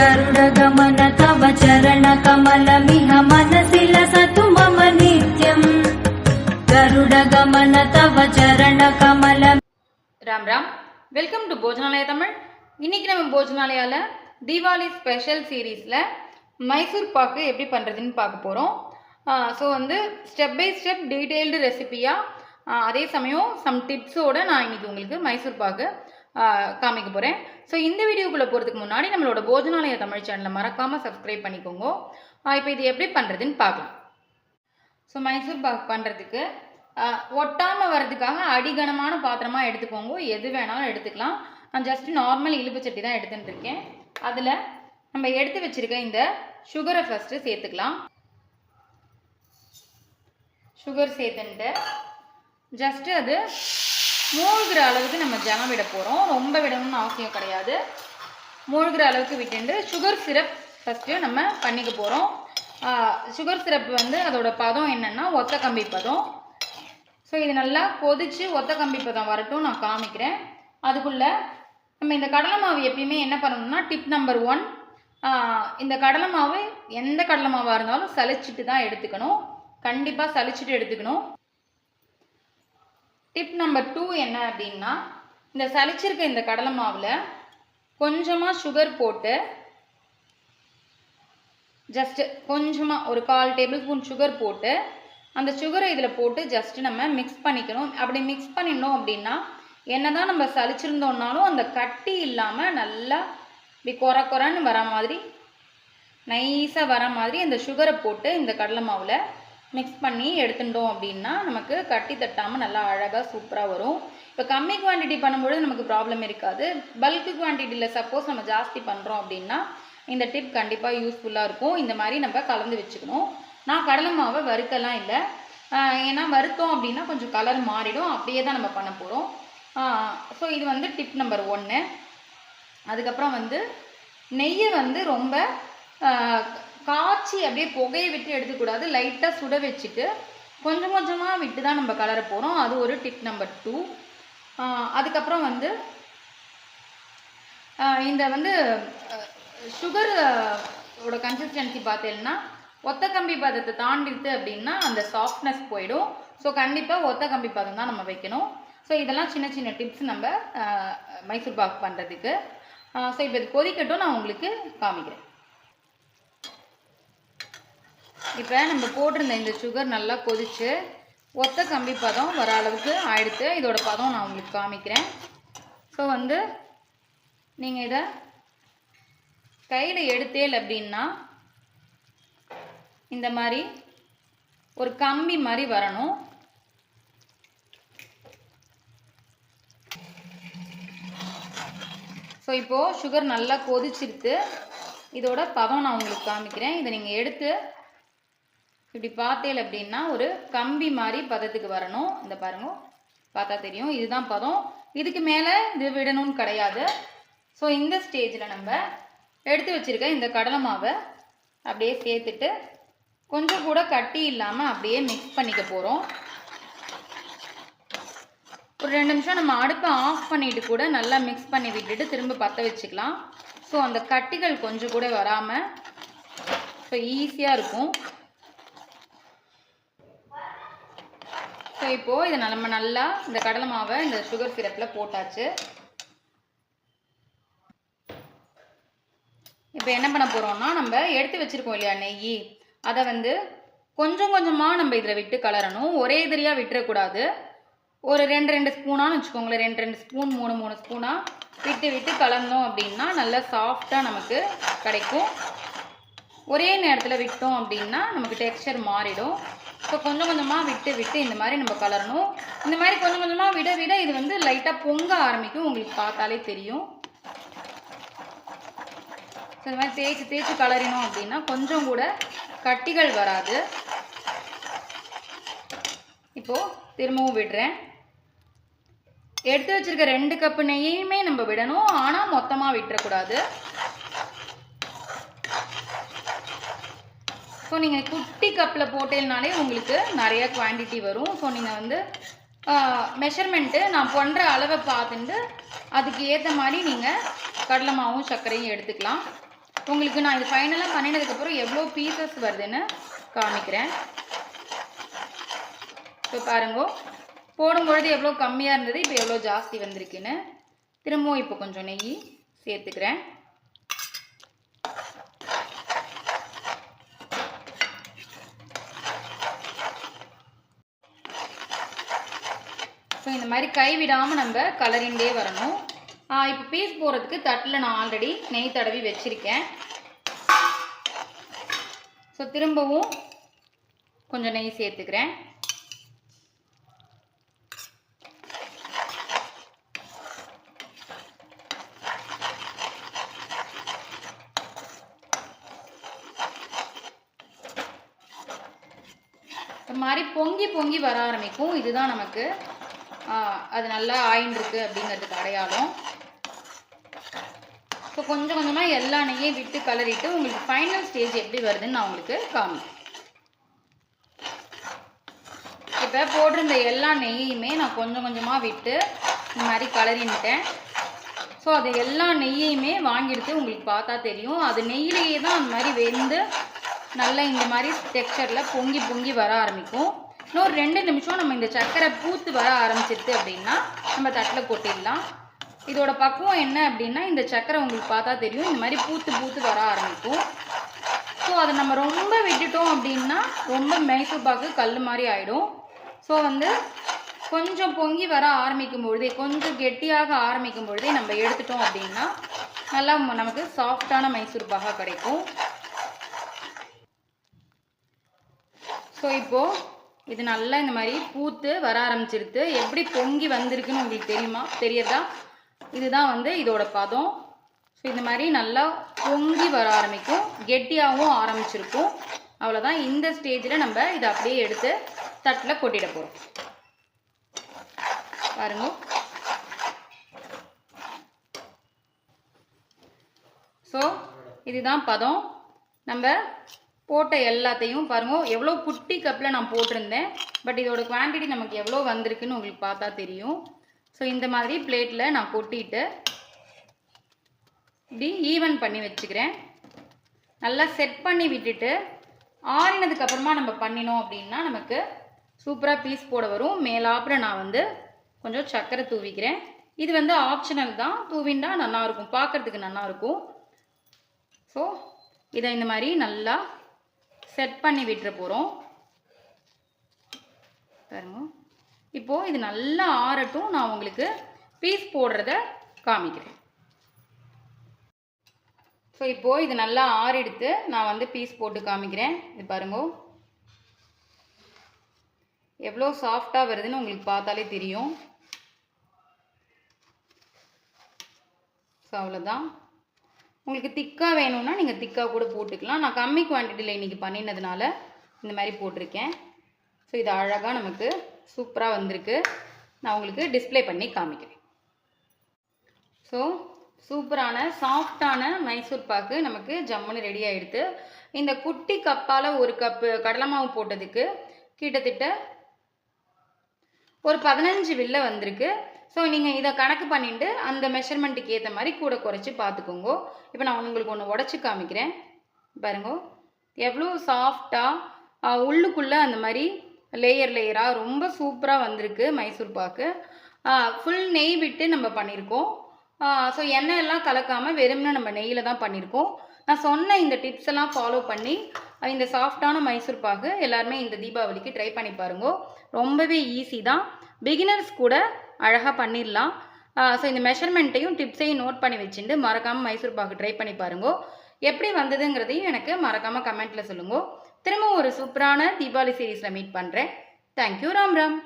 गरुडगमन तव चरणकमलमिह मनसि लसतु मम नित्यम् गरुडगमन तव चरणकमल। Ram Ram, welcome to Bhojanalaya Tamil. இன்னைக்கு நம்ம போஜனாலயால தீபாவளி ஸ்பெஷல் சீரீஸில் மைசூர் பாக்கு எப்படி பண்ணுறதுன்னு பார்க்க போகிறோம். So step by step detailed ரெசிபியாக அதே சமயம் சம் டிப்ஸோடு நான் இன்றைக்கி உங்களுக்கு மைசூர் பாக்கு காமிக்க போகிறேன். ஸோ இந்த வீடியோக்குள்ளே போகிறதுக்கு முன்னாடி நம்மளோட போஜனாலயா தமிழ் சேனலை மறக்காமல் சப்ஸ்கிரைப் பண்ணிக்கோங்க. இப்போ இது எப்படி பண்ணுறதுன்னு பார்க்கலாம். ஸோ மைசூர் பாக்கு பண்ணுறதுக்கு ஒட்டாமல் வர்றதுக்காக அடிகனமான பாத்திரமாக எடுத்துக்கோங்க. எது வேணாலும் எடுத்துக்கலாம். நான் ஜஸ்ட் நார்மல் இழுப்பு சட்டி தான் எடுத்துகிட்டு இருக்கேன். அதில் நம்ம எடுத்து வச்சுருக்க இந்த சுகரை ஃபஸ்ட்டு சேர்த்துக்கலாம். சுகர் சேர்த்துன்ட்டு ஜஸ்ட்டு அது மூழ்கிற அளவுக்கு நம்ம ஜலம் விட போகிறோம். ரொம்ப விடணும்னு அவசியம் கிடையாது. மூழ்கிற அளவுக்கு விட்டுண்டு சுகர் சிரப் ஃபஸ்ட்டு நம்ம பண்ணிக்க போகிறோம். சுகர் சிரப் அதோட பதம் என்னென்னா ஒத்த கம்பி பதம். ஸோ இது நல்லா கொதித்து ஒத்த கம்பி பதம் வரட்டும், நான் காமிக்கிறேன். அதுக்குள்ளே நம்ம இந்த கடலை மாவு எப்பயுமே என்ன பண்ணணும்னா, டிப் நம்பர் 1, இந்த கடலை மாவு எந்த கடலை மாவாக இருந்தாலும் சலிச்சிட்டு தான் எடுத்துக்கணும். கண்டிப்பாக சலிச்சிட்டு எடுத்துக்கணும். டிப் நம்பர் 2 என்ன அப்படின்னா, இந்த சலிச்சிருக்க இந்த கடலை மாவில் கொஞ்சமாக சுகர் போட்டு ஜஸ்ட்டு கொஞ்சமாக ஒரு 1/4 டேபிள் ஸ்பூன் சுகர் போட்டு அந்த சுகரை இதில் போட்டு ஜஸ்ட்டு நம்ம மிக்ஸ் பண்ணிக்கணும். அப்படி மிக்ஸ் பண்ணிடணும் அப்படின்னா என்ன தான் நம்ம சலிச்சிருந்தோம்னாலும் அந்த கட்டி இல்லாமல் நல்லா இப்படி கொரன்னு வர மாதிரி நைஸாக வர மாதிரி அந்த சுகரை போட்டு இந்த கடலை மாவில் மிக்ஸ் பண்ணி எடுத்துட்டோம் அப்படின்னா நமக்கு கட்டி தட்டாமல் நல்லா அழகாக சூப்பராக வரும். இப்போ கம்மி குவான்டிட்டி பண்ணும்பொழுது நமக்கு ப்ராப்ளம் இருக்காது. பல்க்கு குவான்டிட்டியில் சப்போஸ் நம்ம ஜாஸ்தி பண்ணுறோம் அப்படின்னா இந்த டிப் கண்டிப்பாக யூஸ்ஃபுல்லாக இருக்கும். இந்த மாதிரி நம்ம கலந்து வச்சுக்கணும். நான் கடலை மாவை வறுக்கலாம் இல்லை, ஏன்னா வறுத்தோம் அப்படின்னா கொஞ்சம் கலர் மாறிடும். அப்படியே தான் நம்ம பண்ண போகிறோம். ஸோ இது டிப் நம்பர் 1. அதுக்கப்புறம் நெய்யை ரொம்ப காய்ச்சி அப்படியே புகையை விட்டு எடுத்துக்கூடாது. லைட்டாக சுட வச்சுட்டு கொஞ்சம் கொஞ்சமாக விட்டு தான் நம்ம கலர போகிறோம். அது ஒரு டிப் நம்பர் 2. அதுக்கப்புறம் இந்த சுகரோட கன்சிஸ்டன்சி பார்த்தீங்கன்னா ஒத்த கம்பி பதத்தை தாண்டிடுது அப்படின்னா அந்த சாஃப்ட்னஸ் போயிடும். ஸோ கண்டிப்பாக ஒத்த கம்பி பதம் தான் நம்ம வைக்கணும். ஸோ இதெல்லாம் சின்ன சின்ன டிப்ஸ் நம்ம மைசூர் பாக் பண்ணுறதுக்கு. ஸோ இப்போ இது கொதிக்கட்டும், நான் உங்களுக்கு காமிக்கிறேன். இப்போ நம்ம போட்டிருந்த இந்த சுகர் நல்லா கொதித்து ஒத்த கம்பி பதம் வர அளவுக்கு ஆயிடுத்து. இதோட பதம் நான் உங்களுக்கு காமிக்கிறேன். ஸோ நீங்கள் இதை கையில் எடுத்தேல் அப்படின்னா இந்த மாதிரி ஒரு கம்பி மாதிரி வரணும். ஸோ இப்போது சுகர் நல்லா கொதிச்சிருத்து. இதோட பதம் நான் உங்களுக்கு காமிக்கிறேன். இதை நீங்கள் எடுத்து இப்படி பார்த்தேல் அப்படின்னா ஒரு கம்பி மாதிரி பதத்துக்கு வரணும். இந்த பாருங்க, பார்த்தா தெரியும், இதுதான் பதம். இதுக்கு மேலே இது விடணும்னு கிடையாது. ஸோ இந்த ஸ்டேஜில் நம்ம எடுத்து வச்சுருக்க இந்த கடலை மாவை அப்படியே சேர்த்துட்டு கொஞ்சம் கூட கட்டி இல்லாமல் அப்படியே மிக்ஸ் பண்ணிக்க போகிறோம். ஒரு 2 நிமிஷம் நம்ம அடுப்பை ஆஃப் பண்ணிவிட்டு கூட நல்லா மிக்ஸ் பண்ணி விட்டுட்டு திரும்ப பற்ற வச்சுக்கலாம். ஸோ அந்த கட்டிகள் கொஞ்சம் கூட வராமல் ஸோ ஈஸியாக இருக்கும். ஸோ இப்போது இதை நம்ம நல்லா இந்த கடலை மாவை இந்த சுகர் சிரப்பில் போட்டாச்சு. இப்போ என்ன பண்ண போகிறோம்னா, நம்ம எடுத்து வச்சுருக்கோம் இல்லையா நெய், அதை கொஞ்சம் கொஞ்சமாக நம்ம இதில் விட்டு கலரணும். ஒரே எதிரியாக விட்டுறக்கூடாது. ஒரு 2 ஸ்பூனான்னு வச்சுக்கோங்களேன். 2 ஸ்பூன் 3 ஸ்பூனாக விட்டு விட்டு கலந்தோம் அப்படின்னா நல்லா சாஃப்டாக நமக்கு கிடைக்கும். ஒரே நேரத்தில் விட்டோம் அப்படின்னா நமக்கு டெக்ஸ்சர் மாறிடும். ஸோ கொஞ்சம் கொஞ்சமாக விட்டு விட்டு இந்த மாதிரி நம்ம கலரணும். இந்த மாதிரி கொஞ்சம் கொஞ்சமாக விட விட இது லைட்டாக பொங்க ஆரம்பிக்கும். உங்களுக்கு பார்த்தாலே தெரியும். ஸோ இந்த மாதிரி தேய்ச்சி தேய்ச்சி கலரினோம் அப்படின்னா கொஞ்சம் கூட கட்டிகள் வராது. இப்போது திரும்பவும் விடுறேன். எடுத்து வச்சுருக்க 2 கப்பு நெய்யுமே நம்ம விடணும். ஆனால் மொத்தமாக விட்டுறக்கூடாது. ஸோ நீங்கள் குட்டி கப்பில் போட்டேனாலே உங்களுக்கு நிறைய குவான்டிட்டி வரும். ஸோ நீங்கள் மெஷர்மெண்ட்டு நான் பண்ணுற அளவை பார்த்துட்டு அதுக்கு ஏற்ற மாதிரி நீங்கள் கடலை மாவும் சர்க்கரையும் எடுத்துக்கலாம். உங்களுக்கு நான் இது ஃபைனலாக பண்ணினதுக்கப்புறம் எவ்வளோ பீசஸ் வருதுன்னு காமிக்கிறேன். இப்போ பாருங்க, போடும்பொழுது எவ்வளோ கம்மியாக இருந்தது, இப்போ எவ்வளோ ஜாஸ்தி வந்திருக்குன்னு. திரும்பவும் இப்போ கொஞ்சம் நெய் சேர்த்துக்கிறேன். ஸோ இந்த மாதிரி கைவிடாமல் நம்ம கலரிண்டே வரணும். இப்போ பீஸ் போடுறதுக்கு தட்டில் நான் ஆல்ரெடி நெய் தடவி வச்சுருக்கேன். ஸோ திரும்பவும் கொஞ்சம் நெய் சேர்த்துக்கிறேன். இந்த மாதிரி பொங்கி பொங்கி வர ஆரம்பிக்கும். இதுதான் நமக்கு அது நல்லா ஆயின்றிருக்கு அப்படிங்கிறதுக்கு அடையாளம். ஸோ கொஞ்சம் கொஞ்சமாக எல்லா நெய்யும் விட்டு கலரிட்டு உங்களுக்கு ஃபைனல் ஸ்டேஜ் எப்படி வருதுன்னு நான் உங்களுக்கு காமிக்கிறேன். இப்போ போட்டிருந்த எல்லா நெய்யுமே நான் கொஞ்சம் கொஞ்சமாக விட்டு இந்த மாதிரி கலரின்ட்டேன். ஸோ அது எல்லா நெய்யுமே வாங்கிடுத்து உங்களுக்கு பார்த்தா தெரியும். அது நெய்யிலேயே தான் அந்த மாதிரி வெந்து நல்லா இந்த மாதிரி டெக்ஸ்சரில் பொங்கி பொங்கி வர ஆரம்பிக்கும். இன்னொரு 2 நிமிஷம் நம்ம இந்த சர்க்கரை பூத்து வர ஆரம்பிச்சிருது அப்படின்னா நம்ம தட்டில் கொட்டிடலாம். இதோட பக்குவம் என்ன அப்படின்னா, இந்த சர்க்கரை உங்களுக்கு பார்த்தா தெரியும் இந்த மாதிரி பூத்து பூத்து வர ஆரம்பிக்கும். ஸோ அதை நம்ம ரொம்ப விட்டுட்டோம் அப்படின்னா ரொம்ப மைசூர் பாக்கு கல் மாதிரி ஆகிடும். ஸோ கொஞ்சம் பொங்கி வர ஆரம்பிக்கும் பொழுதே, கொஞ்சம் கெட்டியாக ஆரம்பிக்கும் பொழுதே நம்ம எடுத்துட்டோம் அப்படின்னா நல்லா நமக்கு சாஃப்டான மைசூர் பாகா கிடைக்கும். ஸோ இப்போது இது நல்லா இந்த மாதிரி பூத்து வர ஆரம்பிச்சிருது. எப்படி பொங்கி வந்திருக்குன்னு உங்களுக்கு தெரியுதா? இதுதான் இதோட பதம். ஸோ இந்த மாதிரி நல்லா பொங்கி வர ஆரம்பிக்கும், கெட்டியாகவும் ஆரம்பிச்சிருக்கும். அவ்வளோதான். இந்த ஸ்டேஜில் நம்ம இதை அப்படியே எடுத்து தட்டில் கொட்டிட போகிறோம். பாருங்க. ஸோ இதுதான் பதம். நம்ம போட்ட எல்லாத்தையும் பாருங்க, எவ்வளோ குட்டி கப்பில் நான் போட்டிருந்தேன். பட் இதோட குவான்டிட்டி நமக்கு எவ்வளோ வந்திருக்குன்னு உங்களுக்கு பார்த்தா தெரியும். ஸோ இந்த மாதிரி பிளேட்டில் நான் கொட்டிட்டு இப்படி ஈவன் பண்ணி வச்சுக்கிறேன். நல்லா செட் பண்ணி விட்டுட்டு ஆறினதுக்கப்புறமா நம்ம பண்ணினோம் அப்படின்னா நமக்கு சூப்பராக பீஸ் போட வரும். மேலாப்புல நான் கொஞ்சம் சர்க்கரை தூவிக்கிறேன். இது ஆப்ஷனல் தான், தூவிண்டா நல்லாயிருக்கும், பார்க்குறதுக்கு நல்லாயிருக்கும். ஸோ இதை இந்த மாதிரி நல்லா செட் பண்ணி விட்டுற போகிறோம். பாருங்க. இப்போது இது நல்லா ஆறட்டும், நான் உங்களுக்கு பீஸ் போடுறத காமிக்கிறேன். ஸோ இப்போது இது நல்லா ஆறிடுத்து, நான் பீஸ் போட்டு காமிக்கிறேன். இது பாருங்க எவ்வளோ சாஃப்டாக வருதுன்னு உங்களுக்கு பார்த்தாலே தெரியும். ஸோ அவ்வளோதான். உங்களுக்கு திக்காக வேணும்னா நீங்கள் திக்காக கூட போட்டுக்கலாம். நான் கம்மி குவான்டிட்டியில் இன்றைக்கி பண்ணினதுனால இந்த மாதிரி போட்டிருக்கேன். ஸோ இது அழகாக நமக்கு சூப்பராக வந்திருக்கு. நான் உங்களுக்கு டிஸ்ப்ளே பண்ணி காமிக்கிறேன். ஸோ சூப்பரான சாஃப்டான மைசூர் பாக்கு நமக்கு ஜம்முன்னு ரெடி ஆகிடுது. இந்த குட்டி கப்பால் 1 கப்பு கடலை மாவு போட்டதுக்கு கிட்டத்தட்ட ஒரு 15 வில்ல வந்திருக்கு. ஸோ நீங்கள் இதை கணக்கு பண்ணிட்டு அந்த மெஷர்மெண்ட்டுக்கு ஏற்ற மாதிரி கூட குறைச்சி பார்த்துக்கோங்க. இப்போ நான் உங்களுக்கு ஒன்று உடச்சி காமிக்கிறேன். பாருங்க எவ்வளோ சாஃப்டாக உள்ளுக்குள்ளே அந்த மாதிரி லேயராக ரொம்ப சூப்பராக வந்திருக்கு மைசூர் பாக்கு. ஃபுல் நெய் விட்டு நம்ம பண்ணியிருக்கோம். ஸோ எண்ணெய் எல்லாம் கலக்காமல் வெறும்னா நம்ம நெய்யில் தான் பண்ணியிருக்கோம். நான் சொன்ன இந்த டிப்ஸ் எல்லாம் ஃபாலோ பண்ணி இந்த சாஃப்டான மைசூர் பாக்கு எல்லாருமே இந்த தீபாவளிக்கு ட்ரை பண்ணி பாருங்க. ரொம்பவே ஈஸி தான், பிகினர்ஸ் கூட அழகாக பண்ணிடலாம். ஸோ இந்த மெஷர்மெண்ட்டையும் டிப்ஸையும் நோட் பண்ணி வச்சுட்டு மறக்காமல் மைசூர் பாக்கு ட்ரை பண்ணி பாருங்க. எப்படி வந்ததுங்கிறதையும் எனக்கு மறக்காமல் கமெண்ட்டில் சொல்லுங்க. திரும்ப ஒரு சூப்பரான தீபாவளி சீரீஸில் மீட் பண்ணுறேன். தேங்க்யூ. ராம் ராம்.